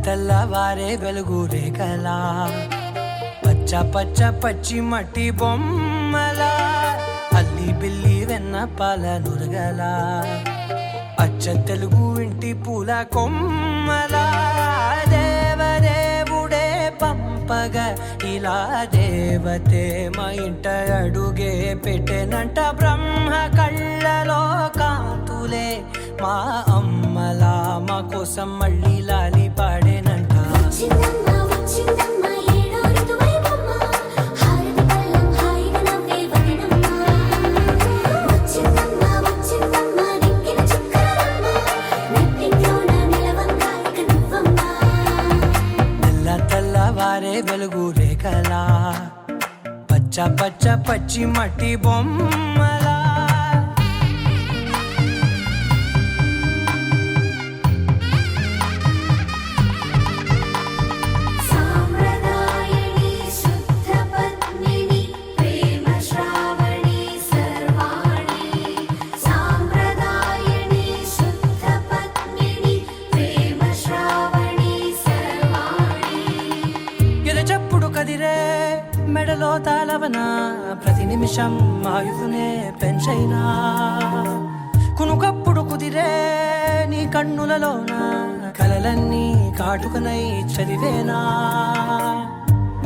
తెల్లవారే వెలుగు రేఖలా పచ్చ పచ్చ పచ్చి మట్టి బొమ్మలా అల్లి బిల్లి వెన్న పాల నురగలా అచ్చ తెలుగు ఇంటి పూల కొమ్మలా దేవదేవుడే పంపగ ఇలా దేవతే మా ఇంట అడుగే పెట్టెనంట బ్రహ్మ కళ్ళలో కాంతులే మా అమ్మలా మా కోసం మళ్ళీ లాలి పాడేనంట. తెల్లవారే వెలుగు రేఖలా పచ్చ పచ్చ పచ్చి మట్టి బొమ్మలా మెడలో తాళవన ప్రతి నిమిషం ఆయుధునే పెంచైనా కునుకప్పుడు కుదిరే నీ కన్నులలోన కలలన్నీ కాటుకనై చదివేనా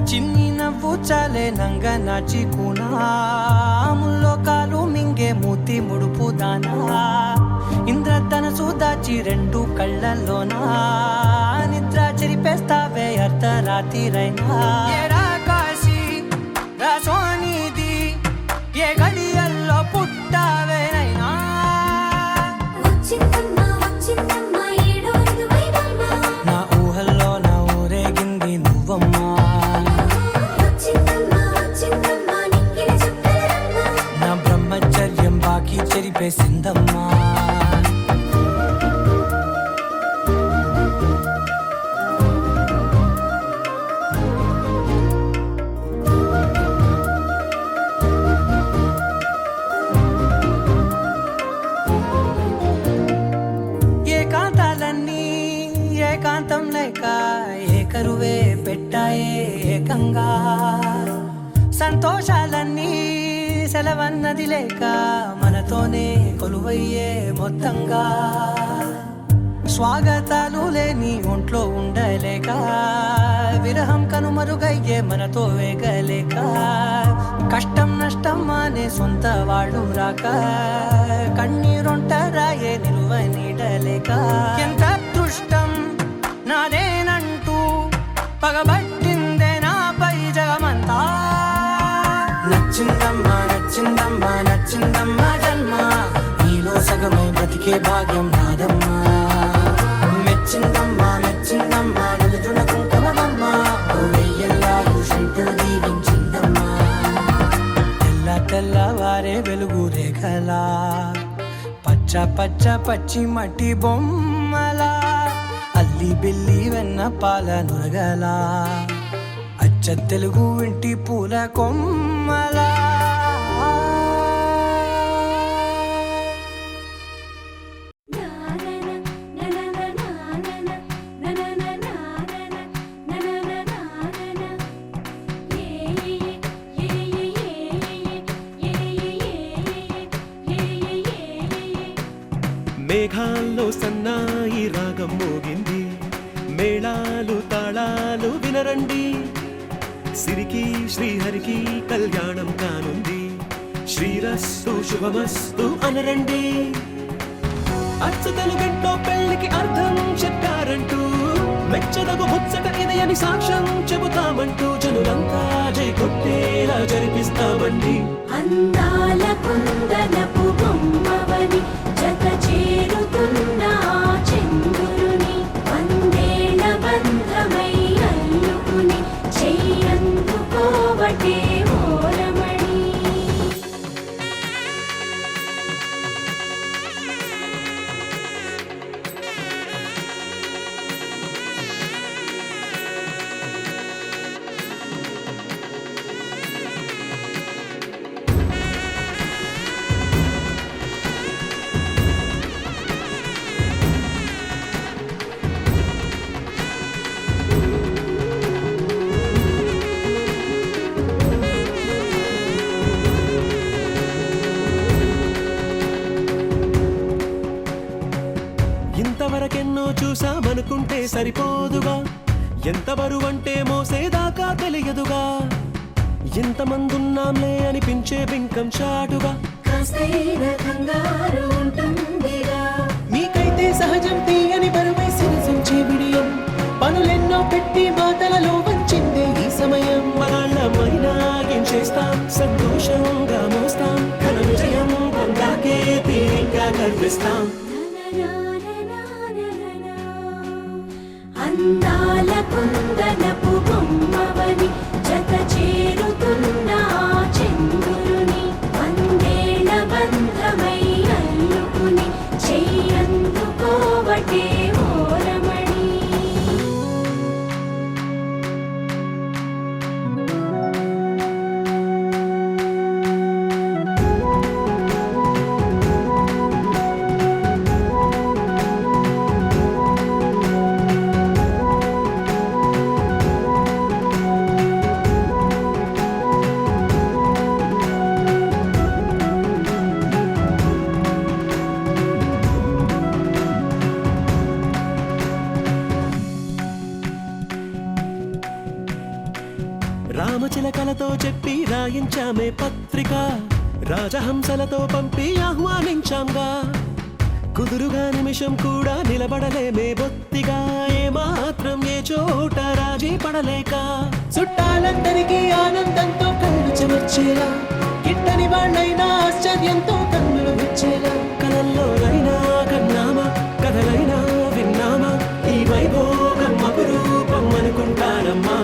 చిన్ని నవ్వు చాలే నంగ నాచి కూనాముల్లో కాలు మింగే మూతి ముడుపు దానా ఇంద్రధనసు దాచి రెండు కళ్ళల్లోనా నిద్ర చెరిపేస్తావే అర్ధరాత్రిరైనా సోనిది ఏ గడియల్లో పుట్టావేనైనా నా ఊహల్లో నా ఊరేగింది నువ్వమ్మా నా బ్రహ్మచర్యం బాకీ చెరిపేసిందమ్మా ఏకాంతం లేక ఏకరువే పెట్టాయే ఏకంగా సంతోషాలన్నీ సెలవన్నది లేక మనతోనే కొలువయ్యే మొత్తంగా స్వాగతాలు లేని ఒంట్లో ఉండలేక విరహం కనుమరుగయ్యే మనతో వేగలేక కష్టం నష్టం అనే సొంత వాడు రాక కన్నీరొంటరాయే నిలువ నీడలేక ఎంత అదృష్టం నాదేనంటూ పగబట్టిందే నాపై జగమంతా నచ్చిందమ్మా నచ్చిందమ్మా నచ్చిందమ్మా జన్మ నీలో సగమై బ్రతికే భాగ్యం నాదమ్మా మెచ్చిందమ్మా మెచ్చిందమ్మా నిలుచున కుంకుమమ్మా వెయ్యల్లాలు శంకులు దీవించిందమ్మా తెల్లవారే వెలుగు రేఖలా పచ్చ పచ్చ పచ్చి మట్టి బొమ్మలా అల్లి బిల్లి వెన్న పాల నురగలా అచ్చ తెలుగు ఇంటి పూల కొమ్మలా మేఘాల్లో సన్నాయి రాగం మోగింది మేళాలు తాళాలు వినరండి సిరికి శ్రీహరికి కళ్యాణం కానుంది శ్రీరస్తు శుభమస్తు అనరండి అచ్చు తెలుగింటో పెళ్లికి అర్థం చెప్పారంటూ మెచ్చదగు ముచ్చట ఇది అని సాక్ష్యం చెబుతామంటూ జనులంతా జై కొట్టేలా జరిపిస్తామండి అందాల కుందనపు బొమ్మవని జత చేరుతున్న చంద్రుని వందేళ్ల బంధమై అల్లుకుని చెయ్యందుకోవటే ఓరమణి సరిపోదుగా, ఎంత బరువంటే మోసేదాకా తెలియదుగా, ఎంతమందున్నాంలే అనిపించే బింకం చాటుగా, మీకైతే సహజం తీయని బరువై సిరసించే విడియం, పనులెన్నో పెట్టి మాటలలో వంచిందే ఈ సమయం. మనాళ్ళమైనా ఏం చేస్తాం, సంతోషంగా మోస్తాం, ఘన విజయం పొందాకే తీరిగ్గా కనిపిస్తాం. అందాల కుందనపు బొమ్మవని జత చేరుతున్న చంద్రుని, వందేళ్ల బంధమై అల్లుకుని చెయ్యందుకోవటే ఓరమణి. రామచిలకలతో చెప్పి రాయించామే పత్రిక, రాజహంసలతో పంపి ఆహ్వానించాంగా, కుదురుగా నిమిషం కూడా నిలబడలేమే బొత్తిగా, ఏ మాత్రం ఏ చోట రాజీ పడలేక, చుట్టాలందరికీ ఆనందంతో కళ్ళు చెమర్చేలా, గిట్టని వాళ్ళైనా ఆశ్చర్యంతో కన్నులు విచ్చేలా, కలల్లోనైనా కన్నామా, కథలైనా విన్నామా, ఈ వైభోగం అపురూపం అనుకుంటానమ్మా.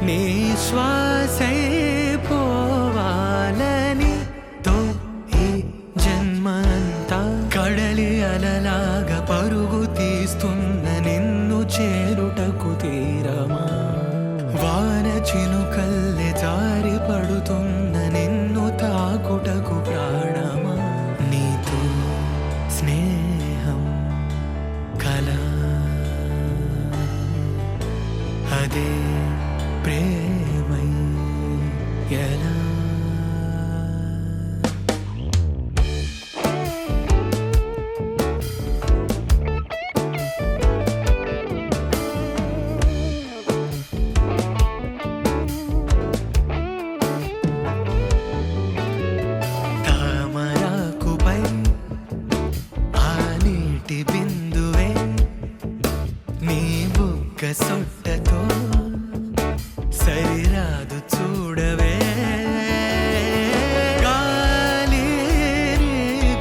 నీ శ్వాసై పోవాలని తో ఈ జన్మంతా కడలి అలలాగా పరుగు తీస్తున్న నిన్ను చేరుటకు తీరమా, వాన చినుకల్లె జారి పడుతున్న నిన్ను తాకుటకు ప్రాణమా, నీతో స్నేహం కలా అదే ప్రేమై ఎలా. తామరాకుపై ఆ నీటి బిందువే నీ బుగ్గ సొట్టతో సరిరాదు చూడవే, గాలి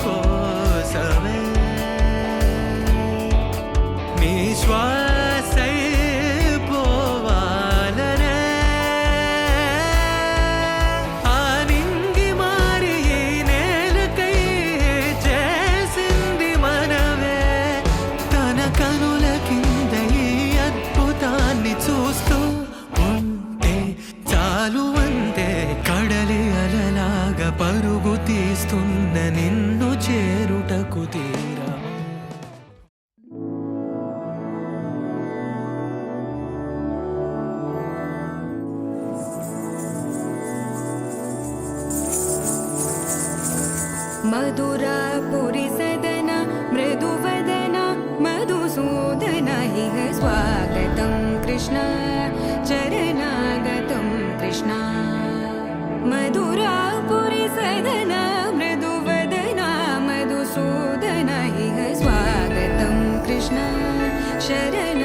కోసమే నీ శ్వాసై పోవాలనే, ఆ నింగి మారి ఈ నేలకై చేసింది మనమే, తన కనుల కింద ఈ అద్భుతాన్ని చూస్తూ చాలు అంతే, కడలి అలలాగా పరుగు తీస్తున్న నిన్ను చేరుటకు తీరా. मधुरापुरी सदन मृदुवदन मधुसूदन इह स्वागतं कृष्ण चरणागतं कृष्ण। मधुरापुरी सदन मृदुवदन मधुसूदन इह स्वागतं कृष्ण शरण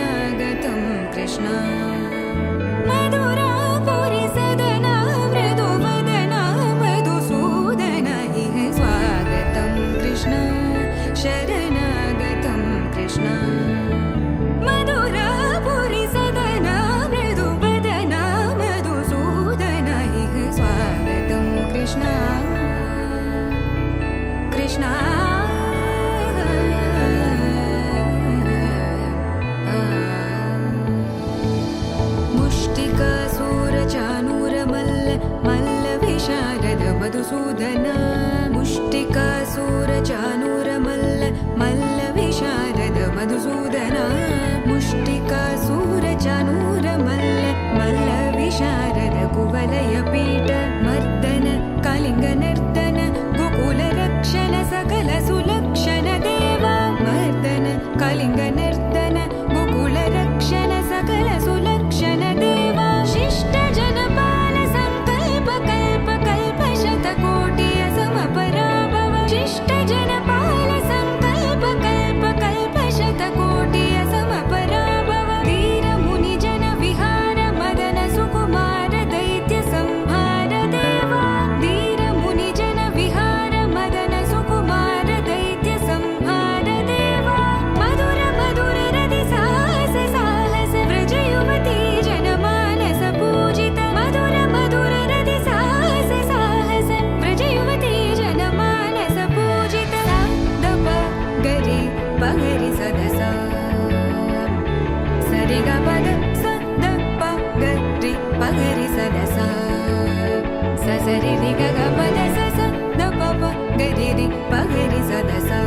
ri ri ga ga pa da sa sa da pa pa ga ri pa ga ri sa da sa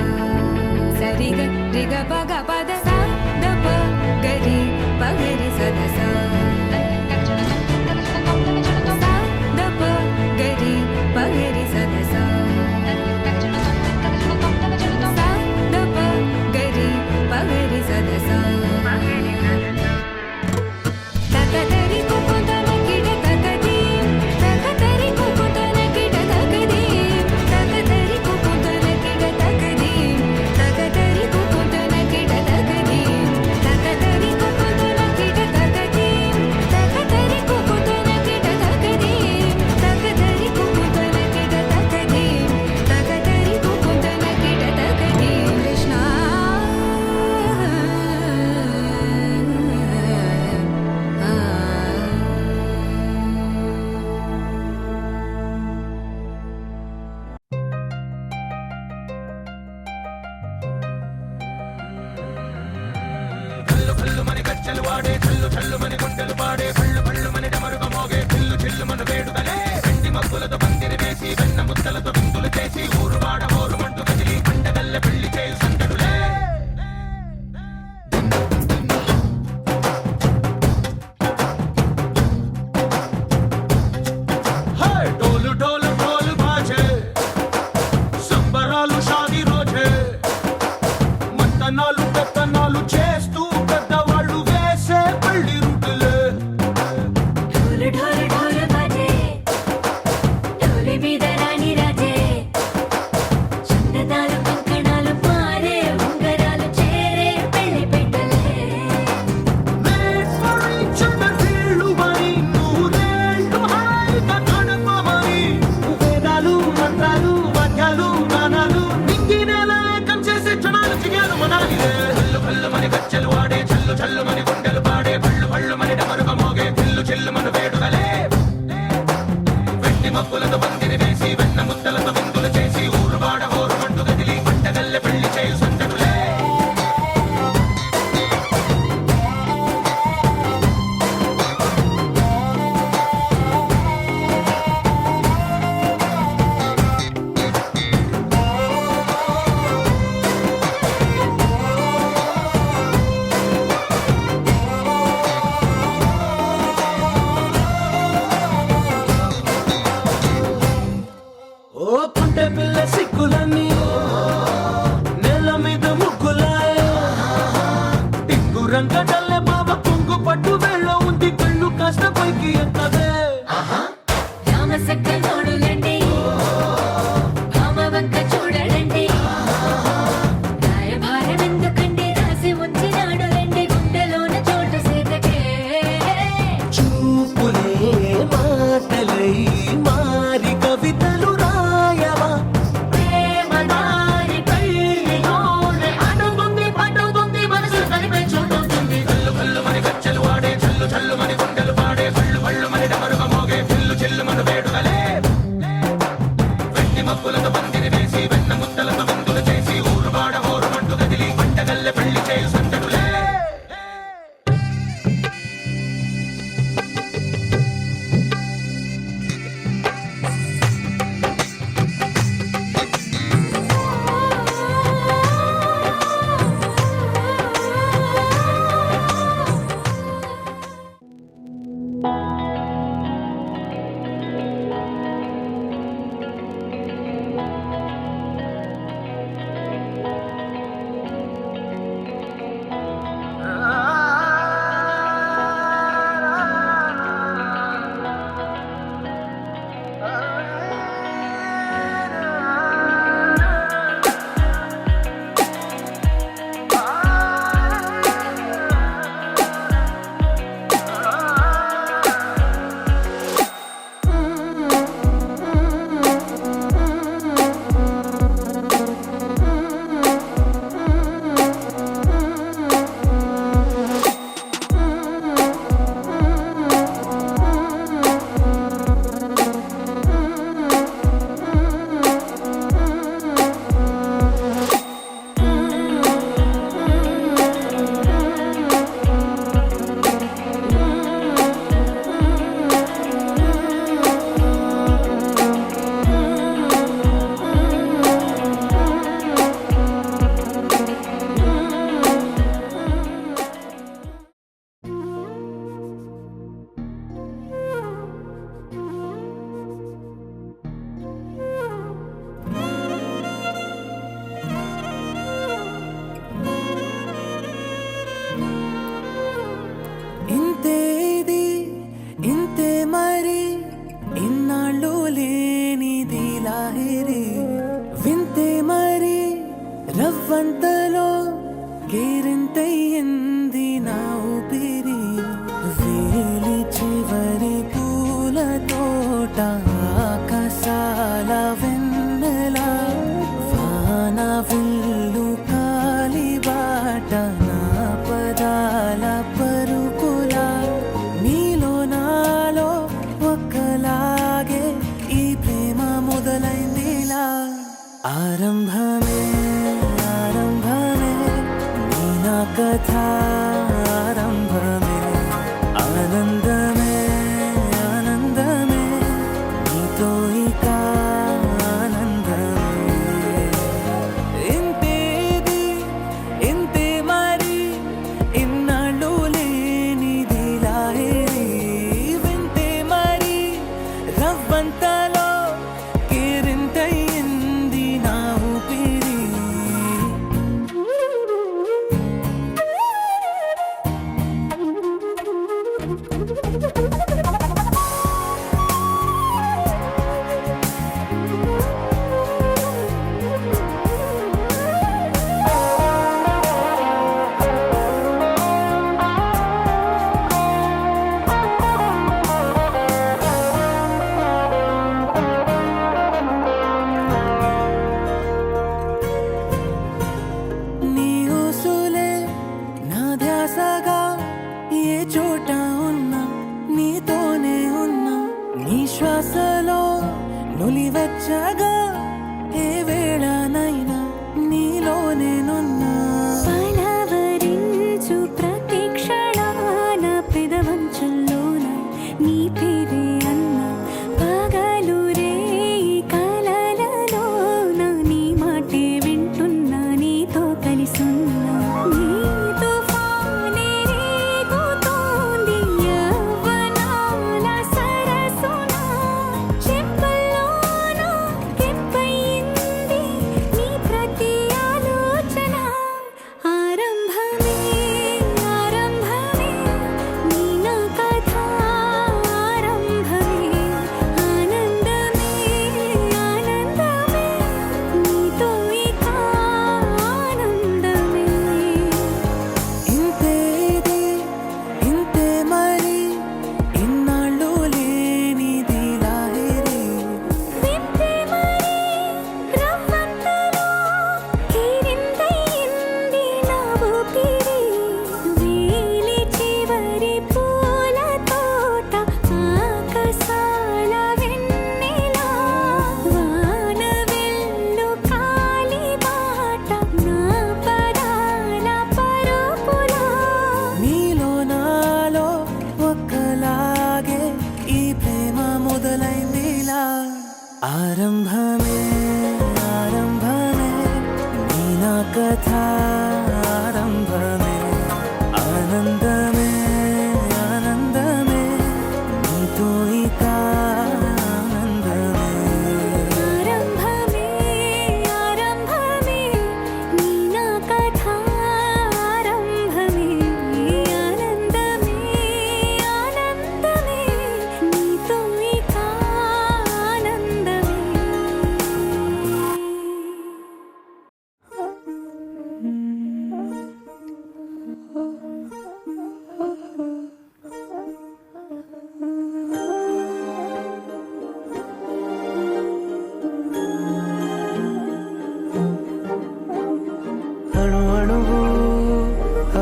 sa ri ga pa ga pa da sa da pa ga ri pa ga ri sa da sa sa da pa ga ri pa ga ri sa da sa sa da pa ga ri pa ga ri sa da sa ta ta ta ri ko ko ta na ki da ta ta di ta ta ta ri ko ko ta na ki da ta ka di ta ta ta ri ko ko ta na ki da ta ka di ta ta ta ri ko ko ta na ki da ta ka di ta ta ta ri ko ko ta na ki da ta ka di ta ta ta ri ko ko ta na ki da ta ka di ta ta ta ri ko ko ta na ki da ta ka di ta ta ta ri ko ko ta na ki da ta ka di Krishna డోలు డోలు డోలు బాజే సంబరాలు షాదీ రోజే మంతనాలు పెత్తనాలు చేస్తూ పెద్దవాళ్ళు వేసే పెళ్లి రుటులే ढोल ढोल ढोल बाजे ढोली మీద రాణి రాజే చందనాలు కంకణాలు పారే ఉంగరాలు చేరే పెళ్లి పెట్టలే Made for each other వీళ్ళుమని నూరేళ్ళు హాయిగా గడపమని వేదాలు మంత్రాలు వాద్యాలు గానాలు నింగినేల ఏకం చేసే క్షణాలు చిగాలు మనాలిలే కళ్ళు కళ్ళు మని గజ్జలు వాడే చల్లు చల్లు మని గుండెలు పాడే పళ్ళు పళ్ళు మని డమరుగ మోగే పిల్లు చెల్లు మను వేడుకలే వెండి మబ్బులతో పందిరి వేసి వెన్న ముద్దలతో విందులు చేసి ఊరు వాడ హోరు మంటు గదిలి పంటగల్లె పెళ్లి చేయు సందడులే ఓ పుంటె పిల్ల సిక్కులన్నీ నెల మీద ముగ్గులాయ టింగు రంగడల్లె బాబ కుంగు పట్టు వేళ్ళ ఉంది కళ్ళు కాస్త పైకి ఎత్తదే రామ సక్క నోడులండి భామ వంక చూడడండి రాయభారం ఎందుకండి రాసి ఉంచినాడు రండి గుండెలోన చోటు సీతకే చూపులే మాటలై మారి కవితలు రాయవా ప్రేమ దారి పెళ్లిలోనే అడుగుంది పట్టుకుంది మనసు కలిపే చూడుతుంది కళ్ళు కళ్ళు మని గజ్జలు వాడే చల్లు చల్లు మని గుండెలు పాడే పళ్ళు పళ్ళు మని డమరుగ మోగే పిల్లు చెల్లు మను వేడుకలే వెండి మబ్బులతో పందిరి వేసి వెన్న ముద్దలతో విందులు చేసి ఊరు వాడ హోరు మంటు గదిలి పంటగల్లె పెళ్లి చేయు సందడులే రవ్వంతలో కేరింతయ్యింది నా ఊపిరి వేలి చివరి పూల తోట ఆకాశాల వెన్నెల వాన విల్లు కాలిబాట నా పదాల పరుకుల నీలో నాలో ఒక్కలాగే ఈ ప్రేమ మొదలైందిలా ఆరంభమే ఆరంభమే నీ నా కథ ఆరంభమే ఆనందమే ఆనందమే నీతో ఇక ఆనందమే ఇంతేది ఇంతే మరి ఇన్నాళ్ళు లేనిది లాహిరి వింతే మరి రవ్వంతలో కేరింతయ్యింది నా ఊపిరి నీ ఊసులే నా ధ్యాసగా ఏ చోట ఉన్నా నీతోనే ఉన్నా నీ శ్వాసలో నులివెచ్చగా ఏ వేళనైనా నీలోనేనున్నా పలవరించు ప్రతి క్షణాన పెదవంచుల్లోన నీ పేరే అన్నా పగలు రేయి కలలలోన నీ మాటే వింటున్నా నీతో కలిసున్నా నీ తుఫానే రేగుతోంది యవ్వనాల సరసున చెంపల్లోన కెంపయింది నీ ప్రతి ఆలోచన ఆరంభమే ఆరంభమే నీ నా కథ ఆరంభమే ఆనందమే ఆనందమే నీతో ఇక ఆనందమే ఇంతేది ఇంతే మరి ఇన్నాళ్ళు లేనిది లాహిరి వింతే మరి రవ్వంతలో కేరింతయ్యింది నా ఊపిరి వేలి చివరి పూల తోట ఆకాశాల వెన్నెల వాన వెల్లు కాలిబాట నా పదాల పరుపుల నీలో నాలో ఒక్కలాగే ఈ ప్రేమ మొదలైందిలా ఆరంభమే ఆరంభమే నీ నా కథ ఆరంభమే ఆనందమే ఆనందమే నీతో ఇక ఆనందమే ఆరంభమే ఆరంభమే నీ నా కథ ఆరంభమే ఆనందమే ఆనందమే నీతో ఇక ఆనందమే అణు అణువు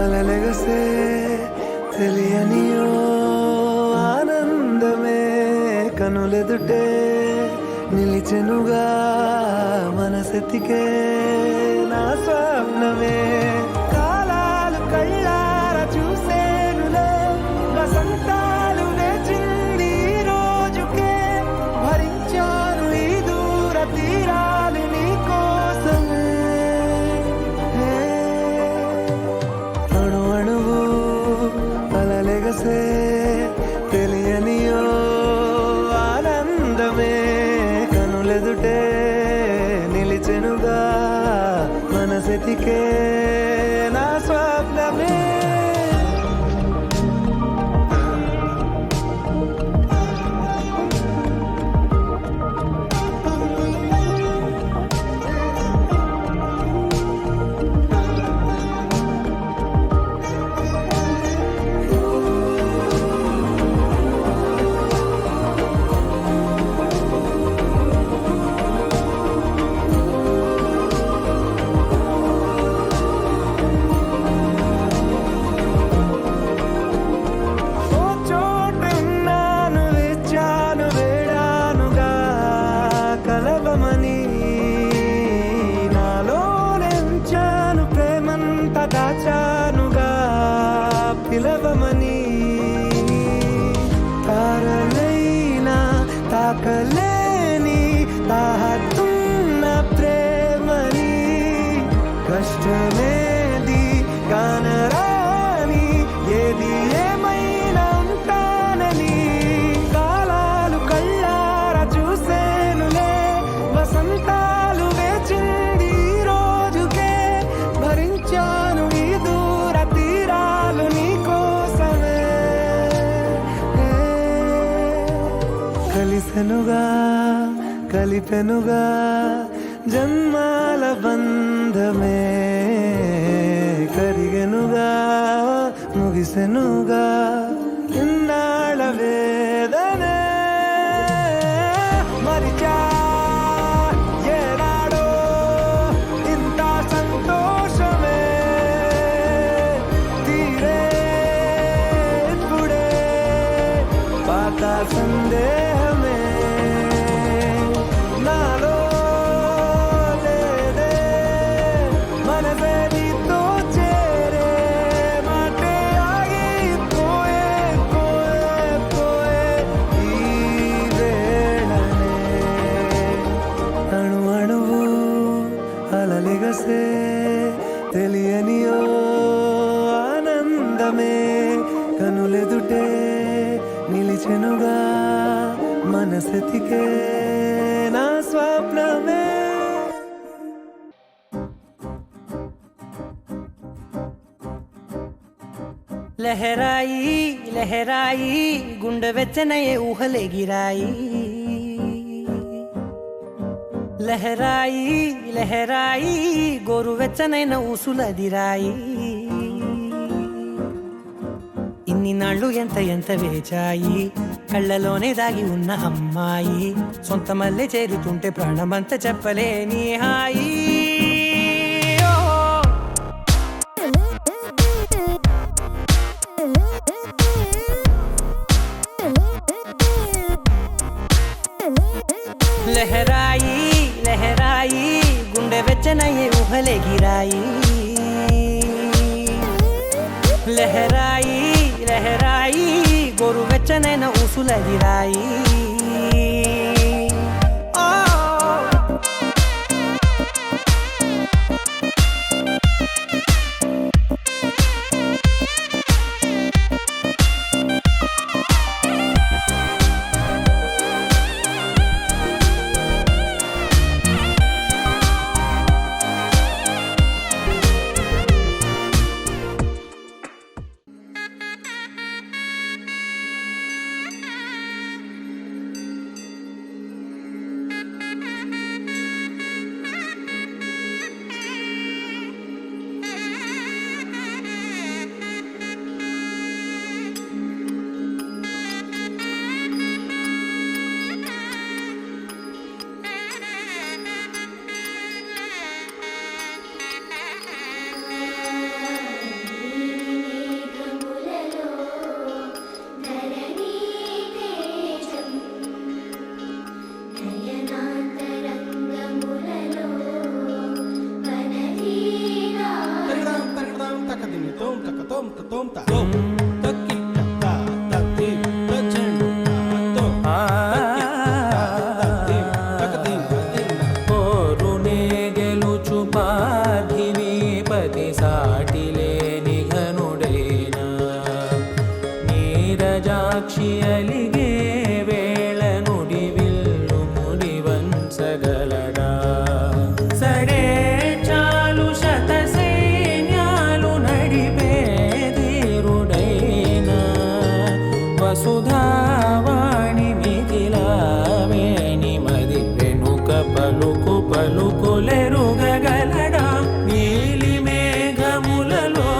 అలలెగసే తెలియనియో ఆనందమే కనులెదుటే నిలిచెనుగా మనసెతికే నా స్వప్నమే కాలాలు కళ్ళార చూసేనులే వసంతాలు వేచింది ఈ రోజుకే భరించాను ఈ దూర తీరాలు నీ కోసమే అణు అణువు అలలెగసే తెలియనియో ఆనందమే కనులెదుటే నిలిచెనుగా మనసెతికే నా స్వప్నమే కలిపెనుగా జన్మాల బంధమే కరిగెనుగా ముగిసెనుగా ఇన్నాళ్ళ వేదనే మరిచా ఏనాడో ఇంత సంతోషమే తీరే ఇప్పుడే పాత సందేహమే నాలో లేదే మనసే నీతో చేరే మాటే ఆగిపోయే పోయే పోయే ఈ వేళనే అణు అణువు అలలిగసే తెలియనియో ఆనందమే కనులెదుటే నిలిచెనుగా మనసెతికే నా స్వప్నమే లహరాయి లహరాయి గుండె వెచ్చనయే ఊహలెగిరాయి లహరాయి లహరాయి గోరు వెచ్చనైన ఊసులదిరాయి ఇన్ని నాళ్ళు ఎంత ఎంత వేచాయి కళ్ళలోనే దాగి ఉన్న అమ్మాయి సొంత మల్లె చేరుతుంటే ప్రాణమంతా చెప్పలేని హాయి లహరాయి లహరాయి గుండె వెచ్చనయ్యే ఊహలెగిరాయి లహరాయి లహరాయి గోరు వెచ్చనైన ఊసులదిరాయి నీరజాక్షి అలిగే వేళ నుడి విల్లు ముడి వంచగలడా సడే చాలు శత సైన్యాలు నడిపే ధీరుడైనా వసుధావాణి మిథిలావేణి మది వెనుక పలుకు పలుకులెరుగగలడా నీలి మేఘములలో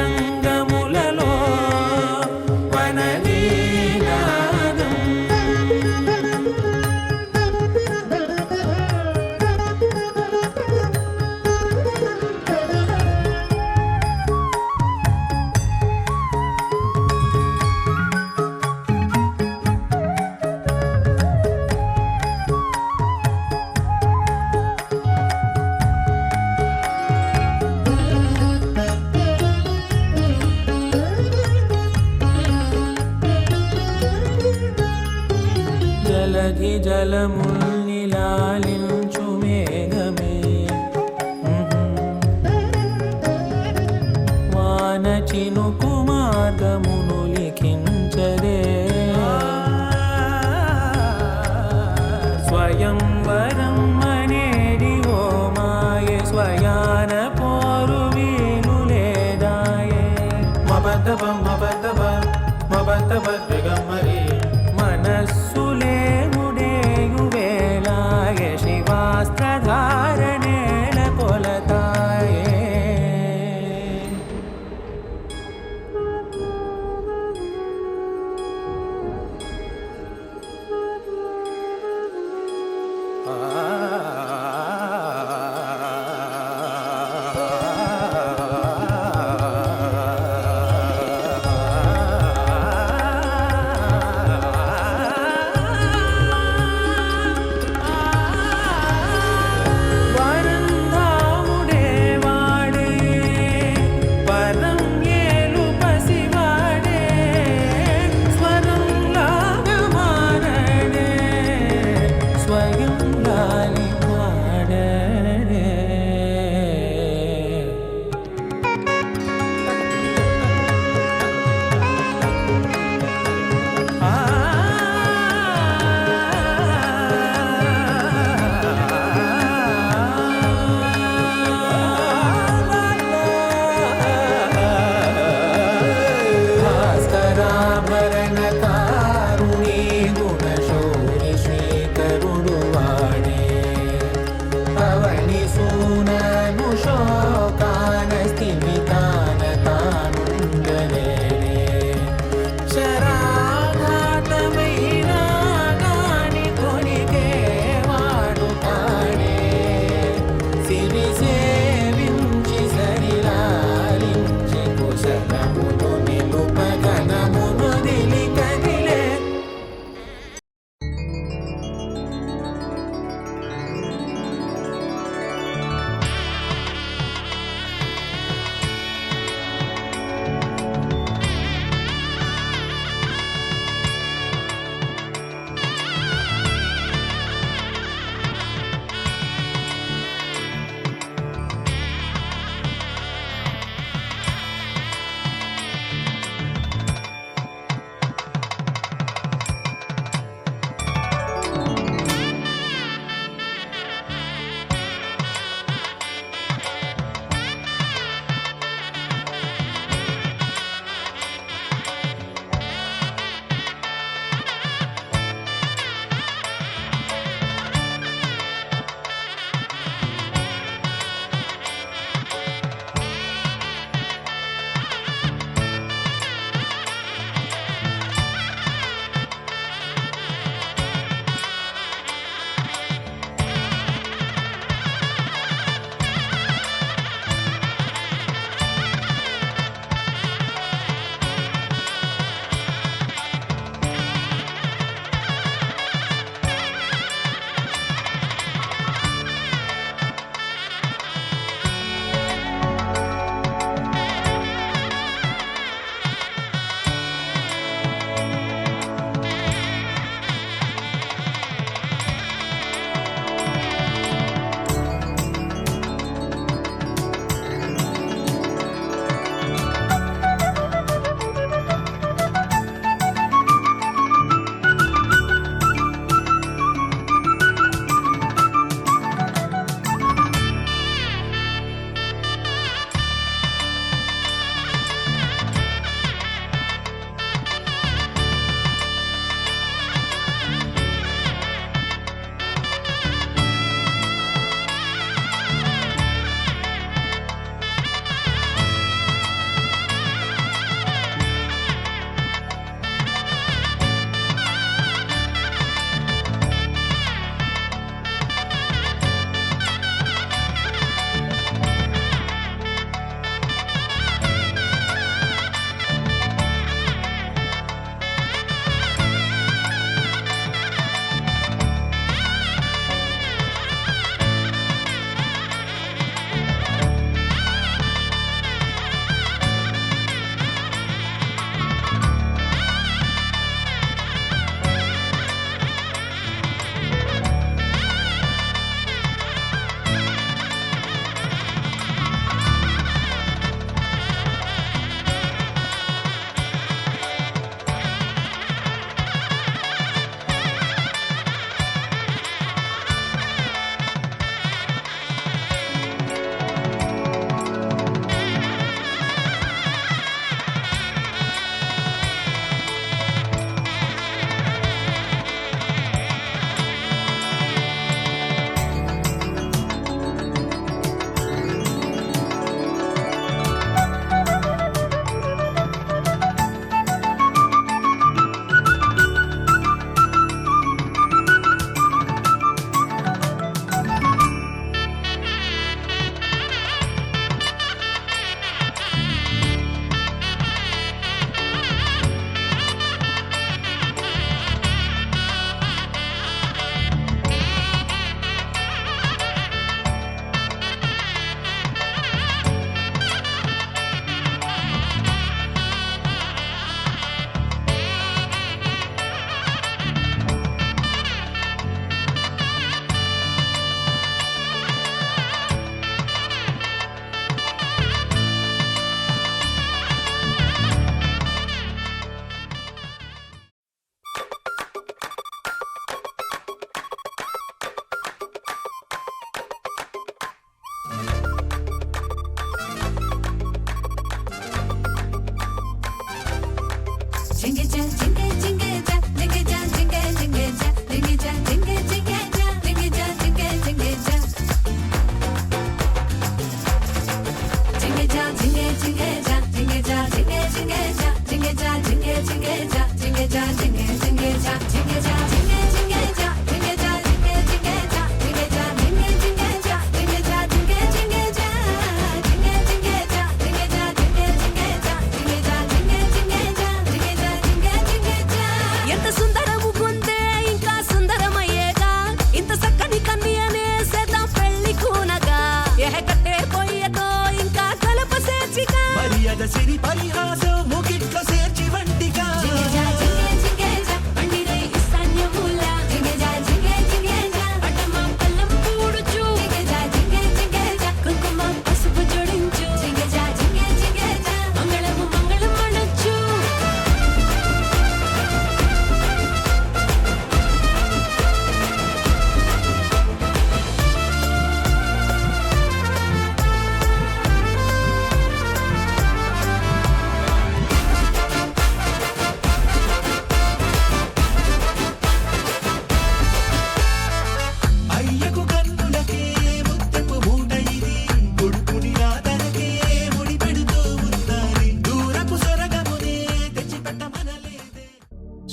నయనాంతరంగములలో వనదీనాదం జలధి జలముల్నిలాలించు మేఘమే వాన చినుకు మార్గమును లిఖించదే స్వయంవరం అనేది ఓ మాయే స్వయాన పోరు వీలు లేదాయే మబద్ధ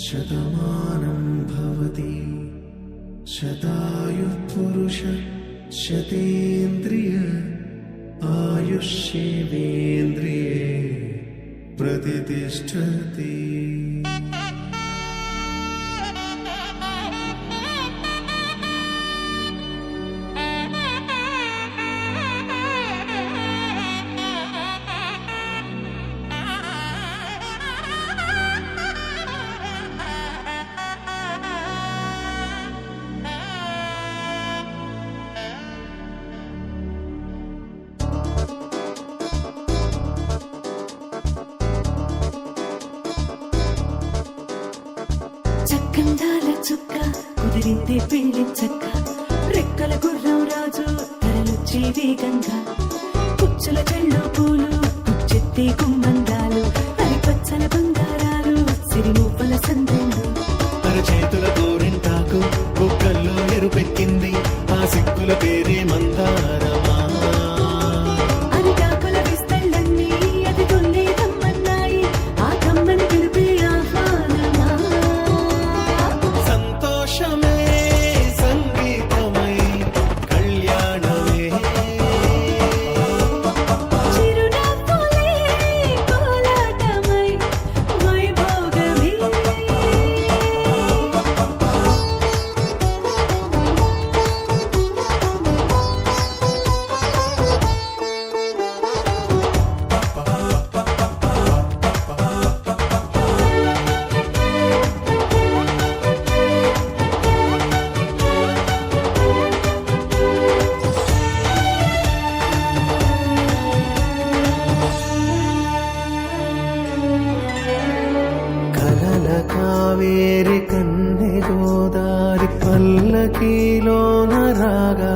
శతమానం భవతి శతాయుః పురుష శతేంద్రియ ఆయుష్యేంద్రియే ప్రతిష్టతి. చక్కందాల చుక్క కుదిరిందే పెళ్లి చక్క రెక్కల గుర్రం రాజు తరలొచ్చే వేగంగా కుచ్చుల చెళ్ళు పూలు కుచ్చెత్తే గుమ్మందాలు అరిపచ్చల బంగారాలు సిరిమూపల సందెళ్ళు అరచేతుల గోరింటాకు బుగ్గల్లో ఎరుపెక్కింది ఆ సిక్కుల పేరే మందారమా. అరిటాకుల విస్తళ్ళన్నీ అది తొల్లే రమ్మన్నాయి ఆ కమ్మని పిలిపే ఆహ్వానమా. సంతోషమే సంగీతమై కళ్యాణమే చిరునవ్వులే కోలాటమై వైభోగమే. కలల కావేరి కన్నె గోదారి పల్లకీలోన రాగా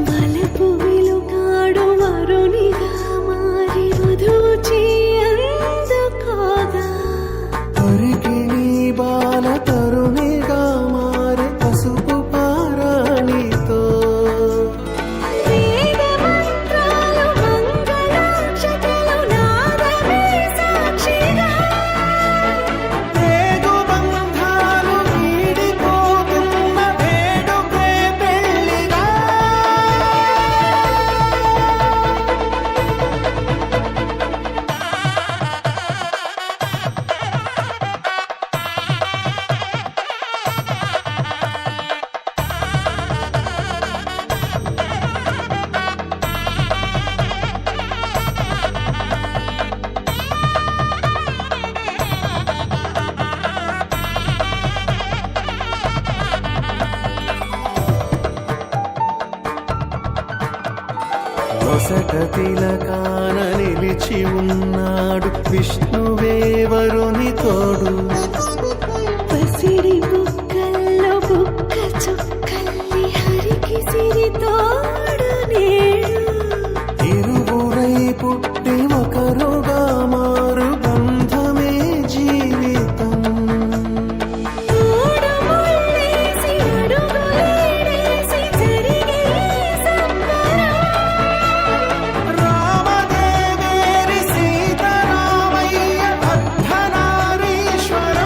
వలపు వెలుగాడు వరునిగా మారి వధూచి అందుకోగా తరికి నీ బాల తరుణిగా మారే పసుపు పారాణితో వేద మంత్రాలు మంగళాక్షతలు నాదమే సాక్షిగా రేగు బంధాలు వీడిపోతున్న వేడుకే పెళ్లిగా. నొసట తిలకాన నిలిచి ఉన్నాడు విష్ణువే వరుని తోడు. పసిడి బుక్కల్లో బుక్క చుక్కల్లి హరికి సిరి తోడు నేడు ఇరువురై పుట్టి ఒకరుగా మారు బంధమే జీవితం. మూడు ముళ్ళేసి అడుగులేసి జరిగే సంబరం రామదేవేరి సీతారామయ్య అర్ధనారీశ్వర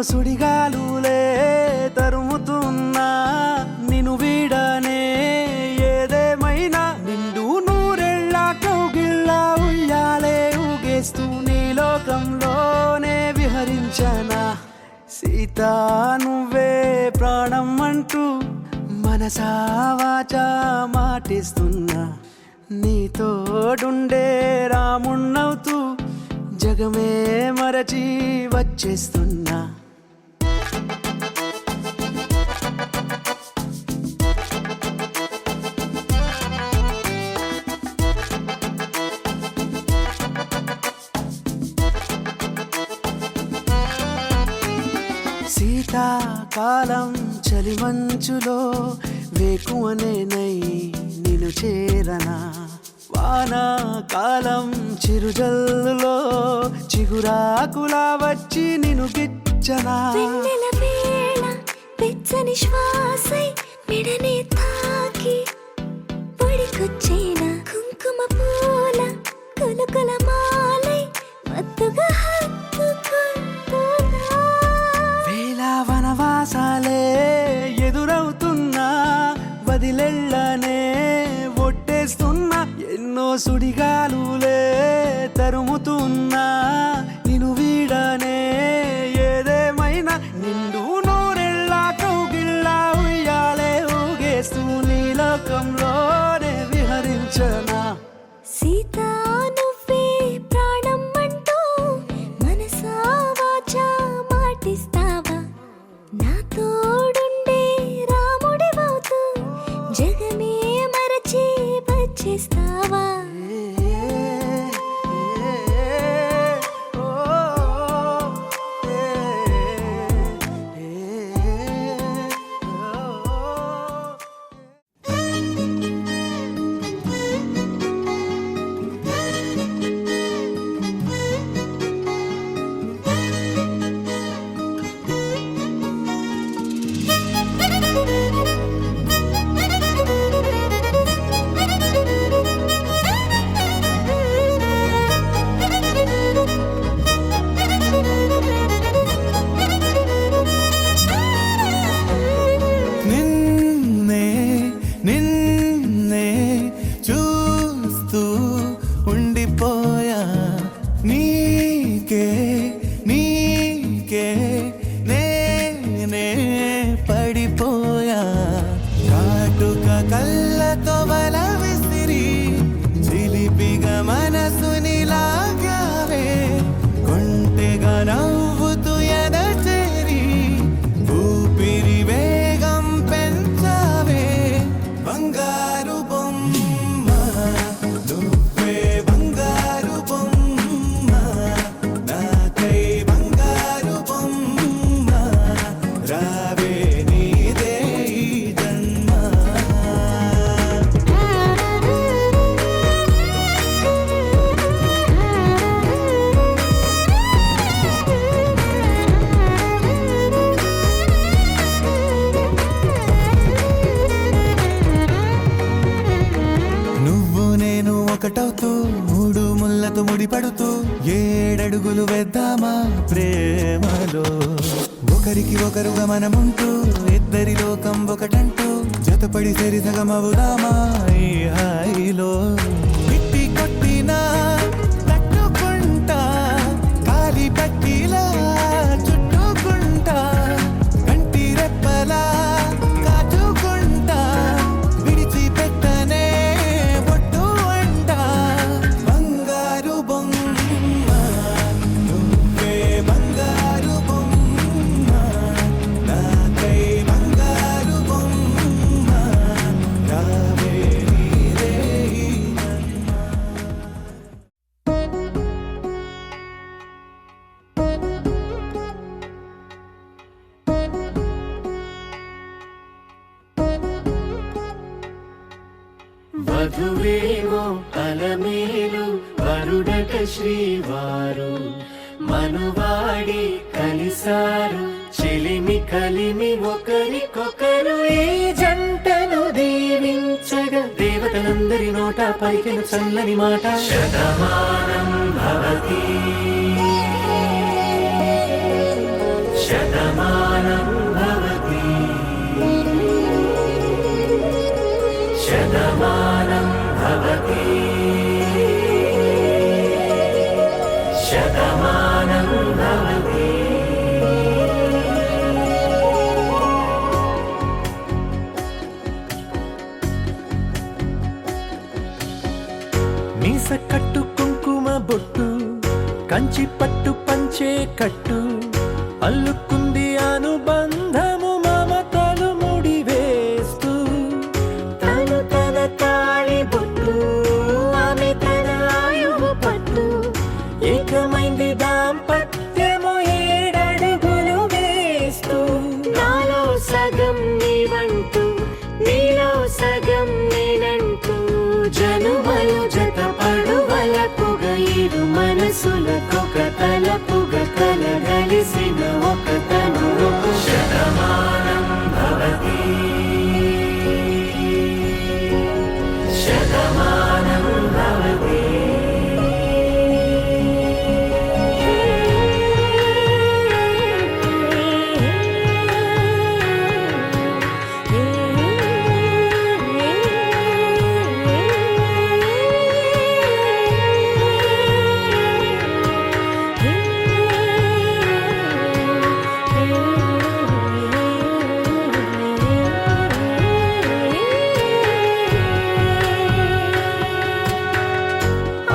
సుడిగాలులే తరుముతున్నా నిన్ను వీడనే ఏదేమైనా నిండు నూరెళ్ళ కౌగిళ్ళ ఉయ్యాలే ఊగేస్తూ నీ లోకంలోనే విహరించనా సీతా నువ్వే ప్రాణం అంటూ మనసా వాచా మాటిస్తున్నా నీ తోడుండే రాముణ్ణవుతూ జగమే మరచి వచ్చేస్తున్నా శీతాకాలం చలిమంచులో వేకువనేనై నిన్ను చేరనా వానాకాలం చిరుజల్లులో చిగురాకులా వచ్చి నిన్ను గిచ్చనా వెన్నెల వేళ వెచ్చని శ్వాసై మెడనే తాకి పొడికొచ్చేనా కుంకుమ పూల కులుకుల మాలై మత్తుగా హత్తుకుంటున్నా వేళ వనవాసాలే ఎదురవుతున్నా వదిలెళ్ళనే ఒట్టేస్తున్నా ఎన్నో సుడిగాలులే తరుముతున్నా నిన్ను వీడనే ఏదేమైనా నిండు నూరెళ్ళ కౌగిళ్ళ ఉయ్యాలే ఊగేస్తూ నీ లోకంలోనే విహరించనా సీతా నువ్వే ప్రాణం అంటూ మనసా వాచా మాటిస్తావా నా తోడుండే రాముడివవుతూ జగమే మరచి వచ్చేస్తావా నిన్నే నిన్నే చూస్తూ ఉండిపోయా నీకే నీకే నేనే పడిపోయా కాటుక కళ్ళతో వల విసిరి చిలిపిగా మనసుని లాగావే కొంటెగా నవ్వుతూ ఎదచేరి ఊపిరి వేగం పెంచావే బంగారు బొమ్మ నువ్వే బంగారు బొమ్మ నాకై బంగారు బొమ్మ రావే నీదే ఈ జన్మ నువ్వు నేను ఒకటవుతూ మూడు ముళ్ళతో ముడిపడుతూ ఏడడుగులు వేద్దామా ప్రేమలో ఒకరికి ఒకరుగా మనముంటూ ఇద్దరి లోకం ఒకటంటూ జతపడి సరిసగమవుదామా ఈ హాయిలో పిట్టి కొట్టినా తట్టుకుంటా కాలి పట్టిలా చుట్టుకుంటా కంటి రెప్పలా కాచుకుంటా విడిచిపెట్టనే ఒట్టు అంట బంగారు బొమ్మ నువ్వే బంగారు బొమ్మ నాకై బంగారు బొమ్మ రావే నీదే ఈ వధువేమో అలమేలు వరుడట శ్రీవారు మనువాడి కలిసారు చెలిమి కలిమి ఒకరికొకరు ఈ జంటను దీవించగా దేవతలందరి నోట పలికిన చల్లని మాట శతమానం భవతి శతమానం భవతి శతమానం భవతి శతమానం భవతి. మీస కట్టు కుంకుమ బొట్టు కంచి పట్టు పంచే కట్టు అల్లుకుంది అనుబంధము మమతలు ముడివేస్తూ తను తన తాళి బొట్టు ఆమె తన ఆయువు పట్టు ఏకమైంది దాంపత్యము 7 అడుగులు వేస్తూ నాలో సగం నీవంటూ నీలో సగం నేనంటూ జనుమలు జతపడు వలపుగ ఇరు మనసులకొక తలపుగ కలగలిసిన ఒక తను శతమానం భవతి శతమానం భవతి.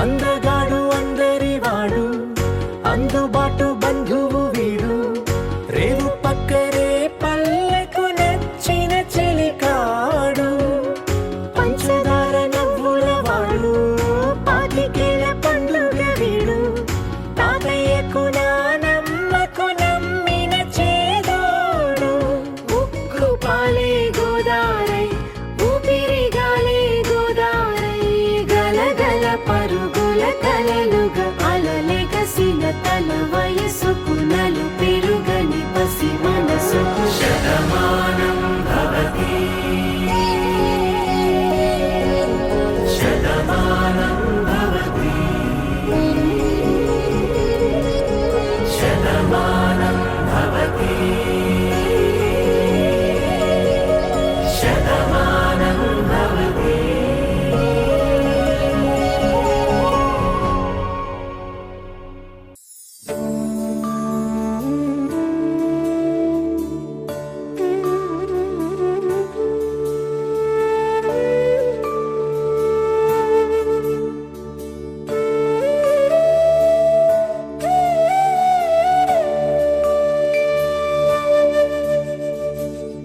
అందగాడు అందరి వాడు అందుబాటు బంధువు వీడు రేవు పక్కరే పల్లెకు నచ్చిన చెలికాడు పంచదార నవ్వుల వాడు పాతికేల పండుగ వీడు తాతయ్యకు నానమ్మకు నమ్మిన చేదోడు ఉక్కు పాలే గోదారై ఊపిరి గాలే గోదారై గలగల పరుగుల కలలుగా అలలెగసిన తన వయసుకు నలు పెరుగని పసి మనసుకు శతమానం భవతి శతమానం భవతి శతమానం భవతి శతమానం భవతి.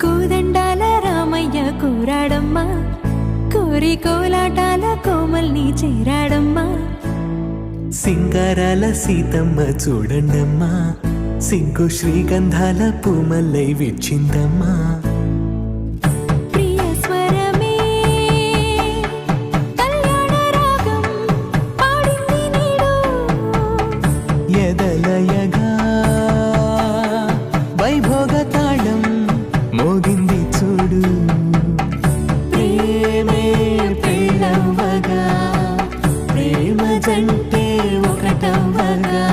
కోదండాల రామయ్య కోరాడమ్మా కోరి కోలాటాల కోమల్ని చేరాడమ్మా సింగారాల సీతమ్మ చూడండమ్మా సిగ్గు శ్రీగంధాల పూమల్లై విచ్చిందమ్మా ప్రియ స్వరమే కళ్యాణ రాగం పాడింది నీడు ఎదలయగా వైభోగ తాళం మోగింది చూడు ప్రేమే పెళ్ళవ్వగా ప్రేమ జంటే ఒకటవ్వగా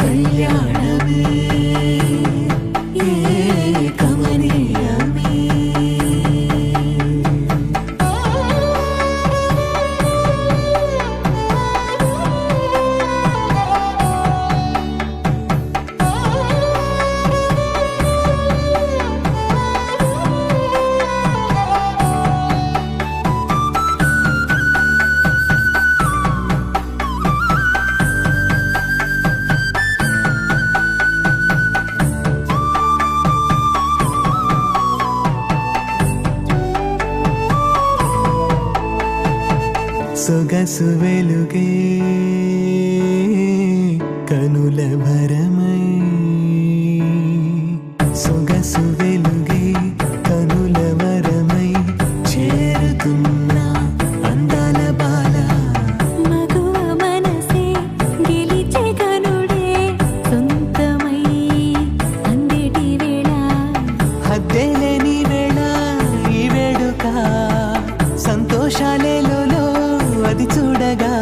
కళ్యాణమే కమనీయమే సొగసు వెలుగే కనుల భరమై సొగసు వెలుగే కనుల వరమై చేరుతున్న అందాల బాల మగువ మనసే గెలిచే కనుడే సొంతమై అందేటి వేళ హద్దేలేని వేళ ఈ వేడుక సంతోషాలేలో అది చూడగా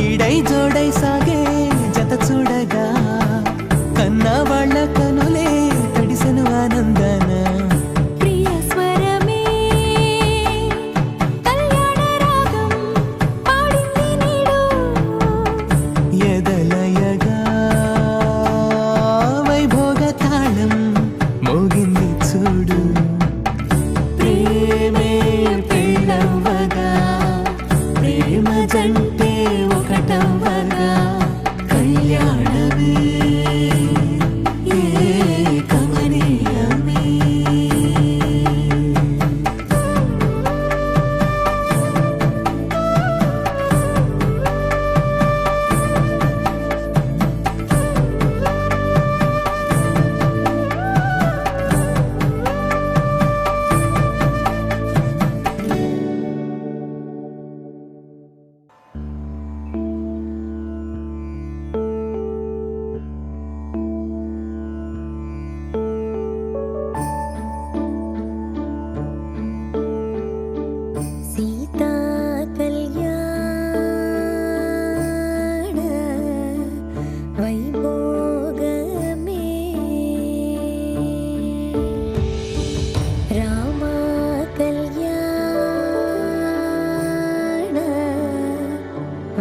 ఈడై జోడై సాగే జత చూడగా కన్నా వాళ్ళ కనులే రామ కళ్యాణ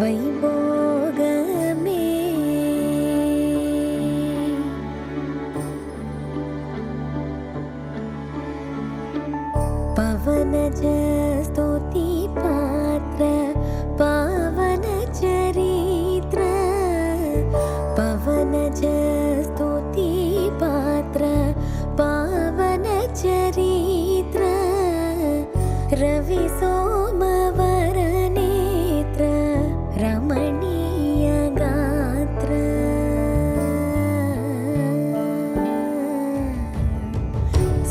వైభోగమే పవనజ స్తుతి పాత్ర పావన చరిత్ర పవనజ స్తుతి పాత్ర పావన చరిత్ర రవి సోమవర నేత్ర రమణీయ గాత్ర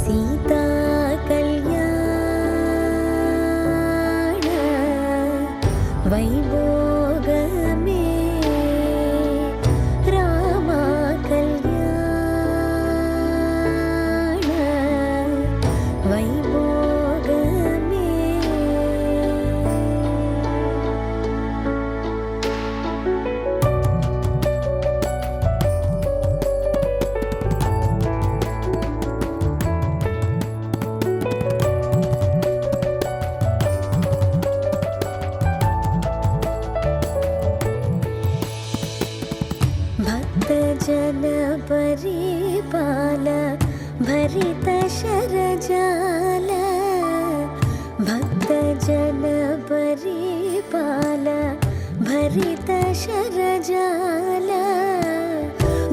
సీతా కళ్యాణ వైభోగమే రామ కళ్యాణ వైభోగమే భక్తజన పరిపాల భరిత శరజాల భక్తజన పరిపాల భరిత శరజాల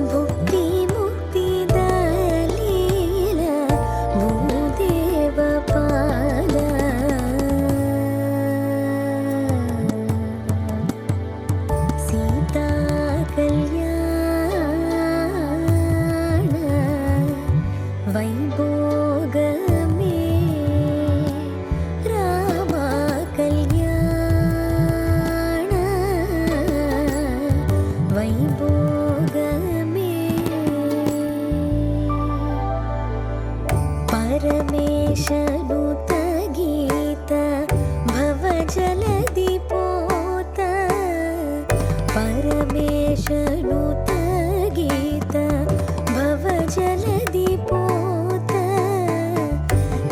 భుక్తి ముక్తి దలీల భూదేవ పాల సీతా కళ్యాణ వైభోగమే రామ కళ్యాణ వైభోగమే పరమేశనుత గీత భవజలది పోత పరమేశనుత గీత భవజలది పోత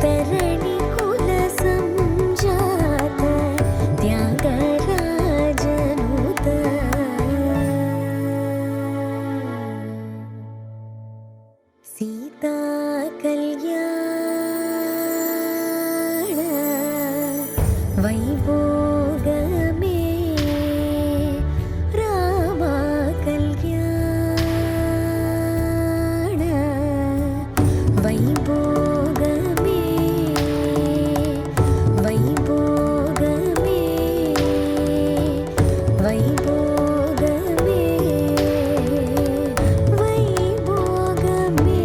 తరణి కుల సంజాత త్యాగరాజనుత సీతా కళ్యాణ వైభోగమే రామ కళ్యాణ వైభోగమే వైభోగమే వైభోగమే వైభోగమే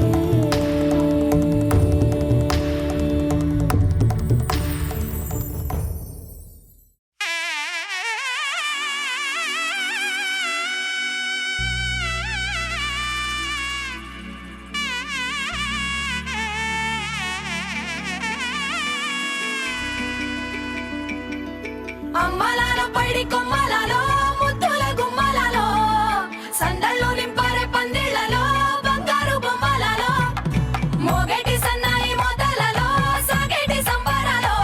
అమ్మలాలో పైడి కొమ్మలాలో ముద్దుల గుమ్మలాలో సందళ్ళు నింపారే పందిళ్లలో బంగారు బొమ్మలాలో మోగేటి సన్నాయి మోతలలో సాగేటి సంబరాలో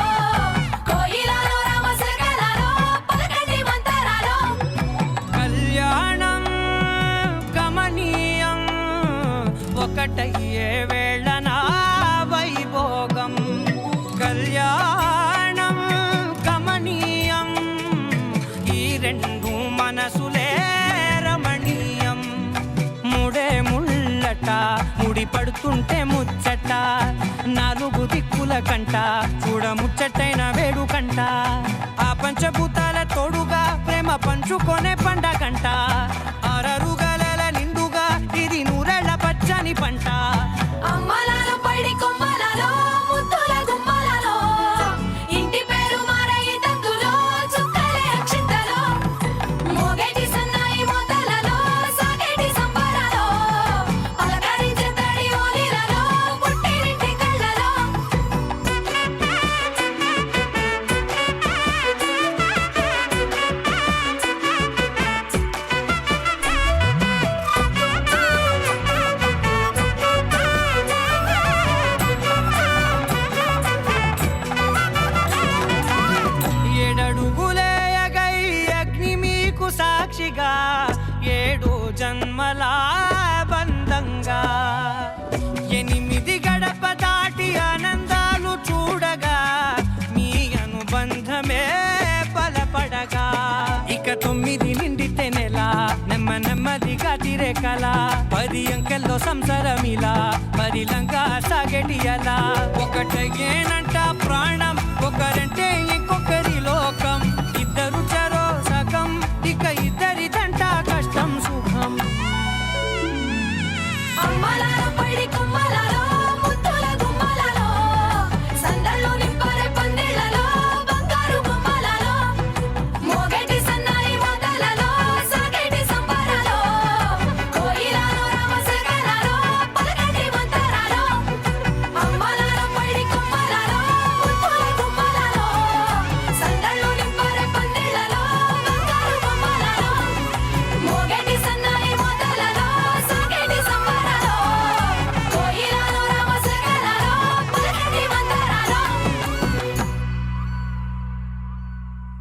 కోయిలలో రామశకలాలో పలకటి మంతరాలో కళ్యాణం గమనీయం ఒకటయ్యే వేళ నా వైభోగం కళ్యాణం గమనీయం ఈ రెండు మనసులే రమణీయం ముడే ముళ్ళట ముడి పడుతుంటే ముచ్చట నాలుగు దిక్కుల కంట చూడ ముచ్చటైన వేడుకంట ఆ పంచభూతాల తోడుగా ప్రేమ పంచుకొనే పండగంట అరరుగల నిండుగా ఇది నూరెళ్ళ పచ్చని పంట అమ్మలాలో పైడి కొమ్మలాలో ముద్దుల గుమ్మలాలో ఇంటి పేరు మారయి తందులో చుక్కలే అక్షింతలో మోగేటి సన్నాయి మోతలలో సాగేటి సంబరాలో పలకరించే తడి ఓలిలలో పుట్టినింటి కళ్ళలో కల 10 అంకెల్లో సంసారమిలా 10 లంగా సాగేటి అలా ఒకటేనంట ప్రాణ